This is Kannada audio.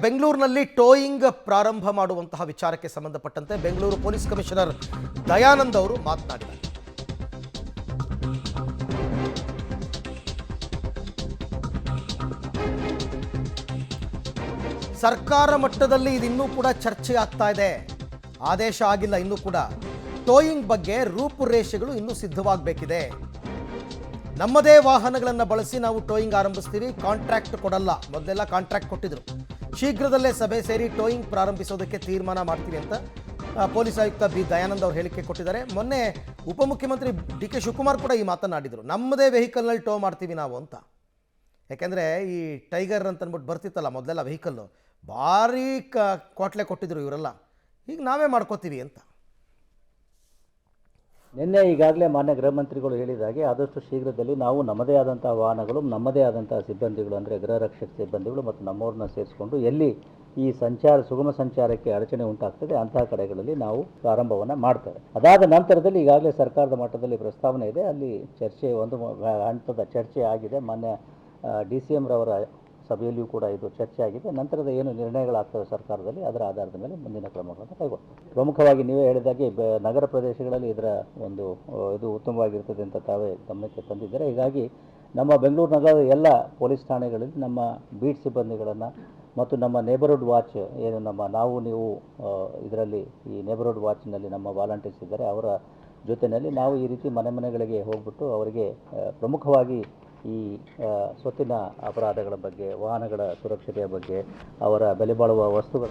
ಬೆಂಗಳೂರಿನಲ್ಲಿ ಟೋಯಿಂಗ್ ಪ್ರಾರಂಭ ಮಾಡುವಂತಹ ವಿಚಾರಕ್ಕೆ ಸಂಬಂಧಪಟ್ಟಂತೆ ಬೆಂಗಳೂರು ಪೊಲೀಸ್ ಕಮಿಷನರ್ ದಯಾನಂದ್ ಅವರು ಮಾತನಾಡಿದ್ದಾರೆ. ಸರ್ಕಾರ ಮಟ್ಟದಲ್ಲಿ ಇದಿನ್ನೂ ಕೂಡ ಚರ್ಚೆ ಆಗ್ತಾ ಇದೆ. ಆದೇಶ ಆಗಿಲ್ಲ ಇನ್ನೂ ಕೂಡ. ಟೋಯಿಂಗ್ ಬಗ್ಗೆ ರೂಪುರೇಷೆಗಳು ಇನ್ನೂ ಸಿದ್ಧವಾಗಬೇಕಿದೆ. ನಮ್ಮದೇ ವಾಹನಗಳನ್ನು ಬಳಸಿ ನಾವು ಟೋಯಿಂಗ್ ಆರಂಭಿಸ್ತೀವಿ, ಕಾಂಟ್ರಾಕ್ಟ್ ಕೊಡಲ್ಲ. ಮೊದಲೆಲ್ಲ ಕಾಂಟ್ರಾಕ್ಟ್ ಕೊಟ್ಟಿದ್ರು. ಶೀಘ್ರದಲ್ಲೇ ಸಭೆ ಸೇರಿ ಟೋಯಿಂಗ್ ಪ್ರಾರಂಭಿಸೋದಕ್ಕೆ ತೀರ್ಮಾನ ಮಾಡ್ತೀವಿ ಅಂತ ಪೊಲೀಸ್ ಆಯುಕ್ತ ಬಿ ದಯಾನಂದ್ ಅವರು ಹೇಳಿಕೆ ಕೊಟ್ಟಿದ್ದಾರೆ. ಮೊನ್ನೆ ಉಪಮುಖ್ಯಮಂತ್ರಿ ಡಿ ಕೆ ಶಿವಕುಮಾರ್ ಕೂಡ ಈ ಮಾತನಾಡಿದರು. ನಮ್ಮದೇ ವೆಹಿಕಲ್ನಲ್ಲಿ ಟೋ ಮಾಡ್ತೀವಿ ನಾವು ಅಂತ. ಯಾಕೆಂದರೆ ಈ ಟೈಗರ್ ಅಂತ ಅಂದ್ಬಿಟ್ಟು ಬರ್ತಿತ್ತಲ್ಲ ಮೊದಲೆಲ್ಲ ವೆಹಿಕಲ್ಲು, ಭಾರೀ ಕೋಟ್ಲೆ ಕೊಟ್ಟಿದ್ರು ಇವರೆಲ್ಲ. ಈಗ ನಾವೇ ಮಾಡ್ಕೋತೀವಿ ಅಂತ. ನಿನ್ನೆ ಈಗಾಗಲೇ ಮಾನ್ಯ ಗೃಹ ಮಂತ್ರಿಗಳು ಹೇಳಿದಾಗೆ ಆದಷ್ಟು ಶೀಘ್ರದಲ್ಲಿ ನಾವು ನಮ್ಮದೇ ಆದಂಥ ವಾಹನಗಳು, ನಮ್ಮದೇ ಆದಂಥ ಸಿಬ್ಬಂದಿಗಳು ಅಂದರೆ ಗೃಹ ರಕ್ಷಕ ಸಿಬ್ಬಂದಿಗಳು ಮತ್ತು ನಮ್ಮವ್ರನ್ನ ಸೇರಿಸ್ಕೊಂಡು ಎಲ್ಲಿ ಈ ಸುಗಮ ಸಂಚಾರಕ್ಕೆ ಅಡಚಣೆ ಉಂಟಾಗ್ತದೆ ಅಂತಹ ಕಡೆಗಳಲ್ಲಿ ನಾವು ಪ್ರಾರಂಭವನ್ನು ಮಾಡ್ತೇವೆ. ಅದಾದ ನಂತರದಲ್ಲಿ ಈಗಾಗಲೇ ಸರ್ಕಾರದ ಮಟ್ಟದಲ್ಲಿ ಪ್ರಸ್ತಾವನೆ ಇದೆ. ಅಲ್ಲಿ ಚರ್ಚೆ ಒಂದು ಹಂತದ ಚರ್ಚೆ ಆಗಿದೆ. ಮಾನ್ಯ DCM ರವರ ಸಭೆಯಲ್ಲಿಯೂ ಕೂಡ ಇದು ಚರ್ಚೆ ಆಗಿದೆ. ನಂತರದ ಏನು ನಿರ್ಣಯಗಳಾಗ್ತವೆ ಸರ್ಕಾರದಲ್ಲಿ ಅದರ ಆಧಾರದ ಮೇಲೆ ಮುಂದಿನ ಕ್ರಮಗಳನ್ನು ಕೈಗೊಳ್ಳುತ್ತೆ. ಪ್ರಮುಖವಾಗಿ ನೀವೇ ಹೇಳಿದಾಗೆ ನಗರ ಪ್ರದೇಶಗಳಲ್ಲಿ ಇದರ ಒಂದು ಇದು ಉತ್ತಮವಾಗಿರ್ತದೆ ಅಂತ ತಾವೇ ಗಮನಕ್ಕೆ ತಂದಿದ್ದಾರೆ. ಹೀಗಾಗಿ ನಮ್ಮ ಬೆಂಗಳೂರು ನಗರದ ಎಲ್ಲ ಪೊಲೀಸ್ ಠಾಣೆಗಳಲ್ಲಿ ನಮ್ಮ ಬೀಟ್ ಸಿಬ್ಬಂದಿಗಳನ್ನು ಮತ್ತು ನಮ್ಮ ನೇಬರ್ಹುಡ್ ವಾಚ್ ಏನು ನಾವು ನೀವು ಇದರಲ್ಲಿ ಈ ನೇಬರ್ಹುಡ್ ವಾಚ್ನಲ್ಲಿ ನಮ್ಮ ವಾಲಂಟಿಯರ್ಸ್ ಇದ್ದಾರೆ, ಅವರ ಜೊತೆಯಲ್ಲಿ ನಾವು ಈ ರೀತಿ ಮನೆಗಳಿಗೆ ಹೋಗ್ಬಿಟ್ಟು ಅವರಿಗೆ ಪ್ರಮುಖವಾಗಿ ಈ ಸ್ವತ್ತಿನ ಅಪರಾಧಗಳ ಬಗ್ಗೆ, ವಾಹನಗಳ ಸುರಕ್ಷತೆಯ ಬಗ್ಗೆ, ಅವರ ಬೆಲೆ ಬಾಳುವ ವಸ್ತುಗಳ